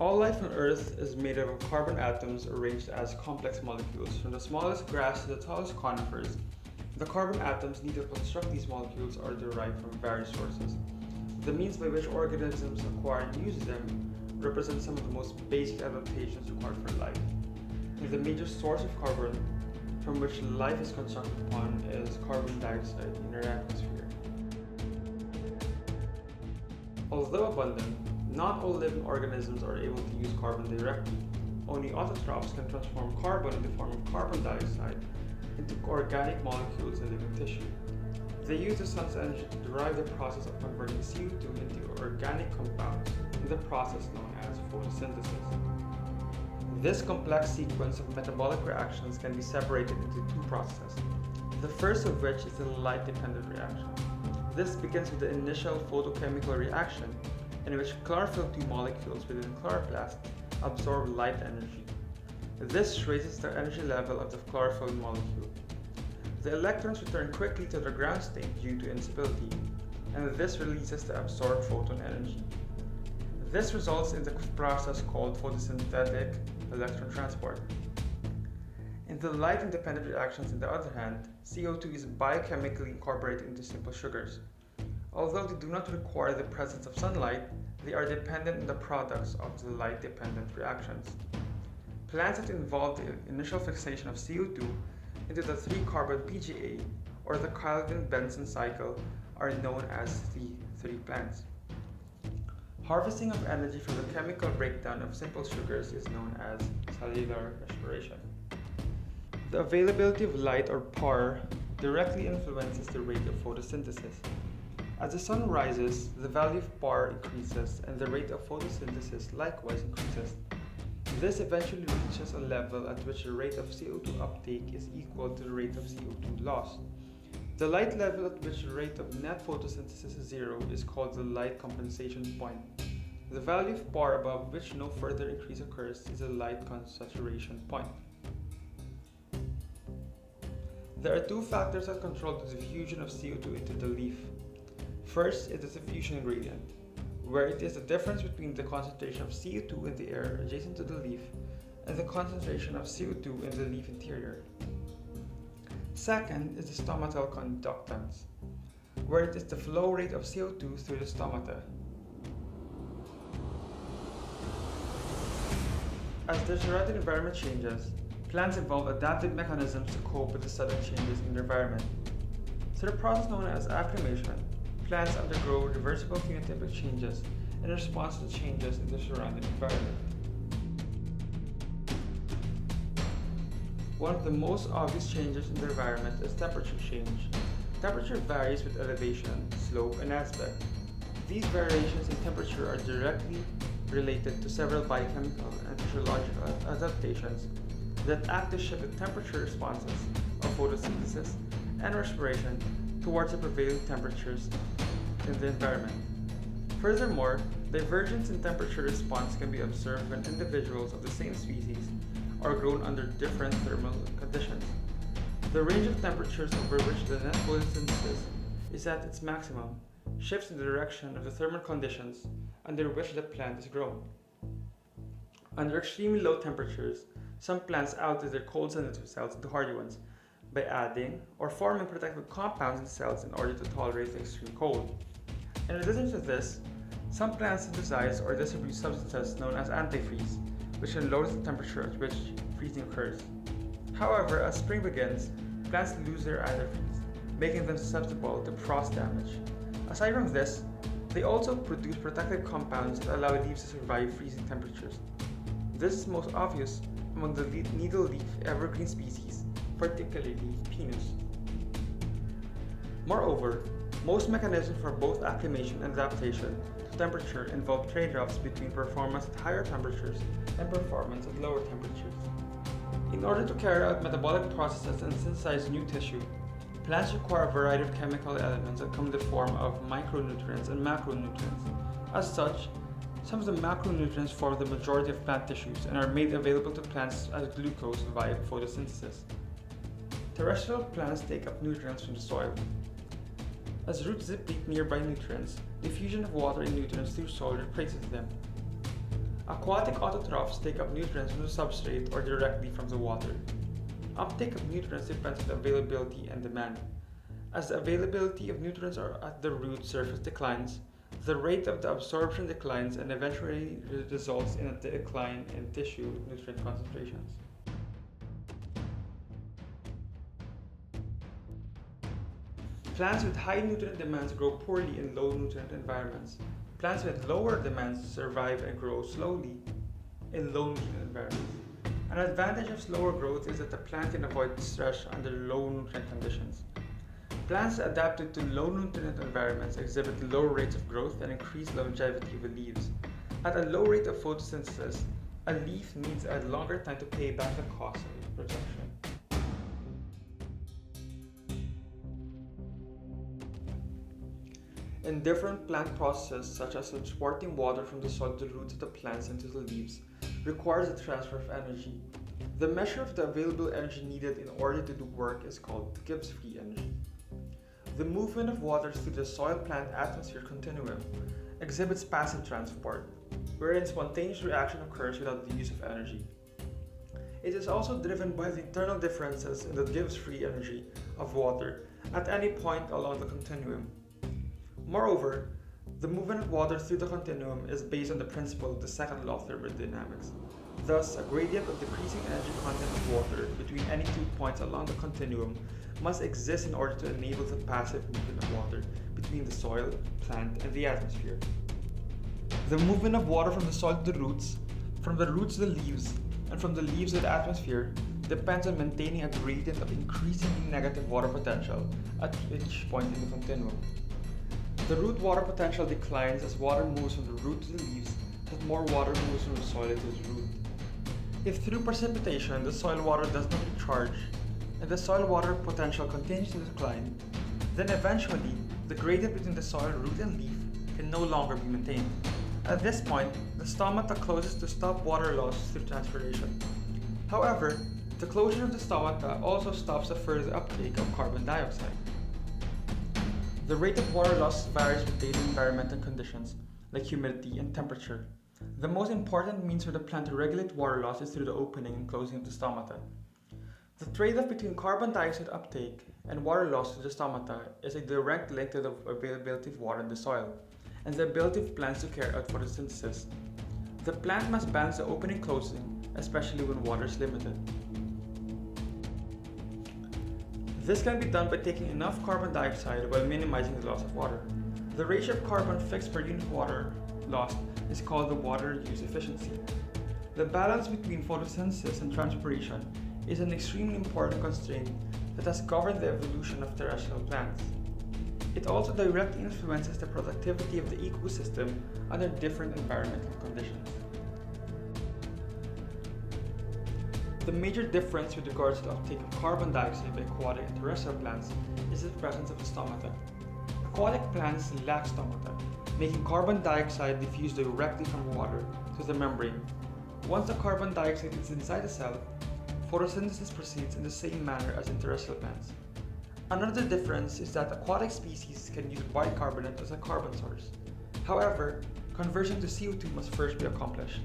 All life on Earth is made up of carbon atoms arranged as complex molecules, from the smallest grass to the tallest conifers. The carbon atoms needed to construct these molecules are derived from various sources. The means by which organisms acquire and use them represent some of the most basic adaptations required for life. And the major source of carbon from which life is constructed upon is carbon dioxide in our atmosphere. Although abundant, not all living organisms are able to use carbon directly. Only autotrophs can transform carbon in the form of carbon dioxide into organic molecules in living tissue. They use the sun's energy to drive the process of converting CO2 into organic compounds in the process known as photosynthesis. This complex sequence of metabolic reactions can be separated into two processes, the first of which is the light-dependent reaction. This begins with the initial photochemical reaction in which chlorophyll-2 molecules within chloroplast absorb light energy. This raises the energy level of the chlorophyll molecule. The electrons return quickly to their ground state due to instability, and this releases the absorbed photon energy. This results in the process called photosynthetic electron transport. In the light-independent reactions, on the other hand, CO2 is biochemically incorporated into simple sugars. Although they do not require the presence of sunlight, they are dependent on the products of the light-dependent reactions. Plants that involve the initial fixation of CO2 into the 3-carbon PGA or the Calvin-Benson cycle are known as the 3 plants. Harvesting of energy from the chemical breakdown of simple sugars is known as cellular respiration. The availability of light or power directly influences the rate of photosynthesis. As the sun rises, the value of power increases and the rate of photosynthesis likewise increases. This eventually reaches a level at which the rate of CO2 uptake is equal to the rate of CO2 loss. The light level at which the rate of net photosynthesis is zero is called the light compensation point. The value of power above which no further increase occurs is the light saturation point. There are two factors that control the diffusion of CO2 into the leaf. First is the diffusion gradient, where it is the difference between the concentration of CO2 in the air adjacent to the leaf and the concentration of CO2 in the leaf interior. Second is the stomatal conductance, where it is the flow rate of CO2 through the stomata. As the surrounding environment changes, plants evolve adaptive mechanisms to cope with the sudden changes in their environment. Through the process known as acclimation, plants undergo reversible phenotypic changes in response to changes in the surrounding environment. One of the most obvious changes in the environment is temperature change. Temperature varies with elevation, slope, and aspect. These variations in temperature are directly related to several biochemical and physiological adaptations that act to shift the temperature responses of photosynthesis and respiration towards the prevailing temperatures in the environment. Furthermore, divergence in temperature response can be observed when individuals of the same species are grown under different thermal conditions. The range of temperatures over which the net photosynthesis is at its maximum shifts in the direction of the thermal conditions under which the plant is grown. Under extremely low temperatures, some plants alter their cold-sensitive cells into hardy ones by adding or forming protective compounds in cells in order to tolerate the extreme cold. In addition to this, some plants synthesize or distribute substances known as antifreeze, which can lower the temperature at which freezing occurs. However, as spring begins, plants lose their antifreeze, making them susceptible to frost damage. Aside from this, they also produce protective compounds that allow leaves to survive freezing temperatures. This is most obvious among the needle-leaf evergreen species, particularly pinus. Moreover, most mechanisms for both acclimation and adaptation to temperature involve trade-offs between performance at higher temperatures and performance at lower temperatures. In order to carry out metabolic processes and synthesize new tissue, plants require a variety of chemical elements that come in the form of micronutrients and macronutrients. As such, some of the macronutrients form the majority of plant tissues and are made available to plants as glucose via photosynthesis. Terrestrial plants take up nutrients from the soil. As roots deplete nearby nutrients, diffusion of water and nutrients through soil replaces them. Aquatic autotrophs take up nutrients from the substrate or directly from the water. Uptake of nutrients depends on the availability and demand. As the availability of nutrients at the root surface declines, the rate of the absorption declines and eventually results in a decline in tissue nutrient concentrations. Plants with high nutrient demands grow poorly in low nutrient environments. Plants with lower demands survive and grow slowly in low nutrient environments. An advantage of slower growth is that the plant can avoid stress under low nutrient conditions. Plants adapted to low nutrient environments exhibit low rates of growth and increased longevity of the leaves. At a low rate of photosynthesis, a leaf needs a longer time to pay back the cost of its production. In different plant processes, such as transporting water from the soil to the roots of the plants into the leaves, requires a transfer of energy. The measure of the available energy needed in order to do work is called Gibbs free energy. The movement of water through the soil-plant atmosphere continuum exhibits passive transport, wherein spontaneous reaction occurs without the use of energy. It is also driven by the internal differences in the Gibbs free energy of water at any point along the continuum. Moreover, the movement of water through the continuum is based on the principle of the second law of thermodynamics. Thus, a gradient of decreasing energy content of water between any 2 points along the continuum must exist in order to enable the passive movement of water between the soil, plant, and the atmosphere. The movement of water from the soil to the roots, from the roots to the leaves, and from the leaves to the atmosphere depends on maintaining a gradient of increasingly negative water potential at each point in the continuum. The root water potential declines as water moves from the root to the leaves, as more water moves from the soil to its root. If through precipitation the soil water does not recharge, and the soil water potential continues to decline, then eventually the gradient between the soil root and leaf can no longer be maintained. At this point, the stomata closes to stop water loss through transpiration. However, the closure of the stomata also stops the further uptake of carbon dioxide. The rate of water loss varies with daily environmental conditions, like humidity and temperature. The most important means for the plant to regulate water loss is through the opening and closing of the stomata. The trade-off between carbon dioxide uptake and water loss to the stomata is a direct link to the availability of water in the soil and the ability of plants to carry out photosynthesis. The plant must balance the opening and closing, especially when water is limited. This can be done by taking enough carbon dioxide while minimizing the loss of water. The ratio of carbon fixed per unit water lost is called the water use efficiency. The balance between photosynthesis and transpiration is an extremely important constraint that has governed the evolution of terrestrial plants. It also directly influences the productivity of the ecosystem under different environmental conditions. The major difference with regards to the uptake of carbon dioxide by aquatic and terrestrial plants is the presence of the stomata. Aquatic plants lack stomata, making carbon dioxide diffuse directly from water to the membrane. Once the carbon dioxide is inside the cell, photosynthesis proceeds in the same manner as in terrestrial plants. Another difference is that aquatic species can use bicarbonate as a carbon source. However, conversion to CO2 must first be accomplished.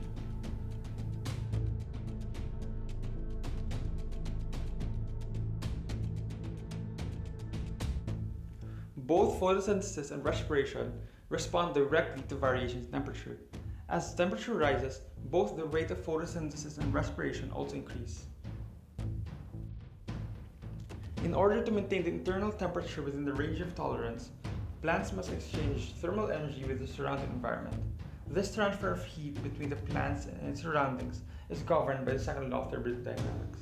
Both photosynthesis and respiration respond directly to variations in temperature. As temperature rises, both the rate of photosynthesis and respiration also increase. In order to maintain the internal temperature within the range of tolerance, plants must exchange thermal energy with the surrounding environment. This transfer of heat between the plants and its surroundings is governed by the second law of thermodynamics.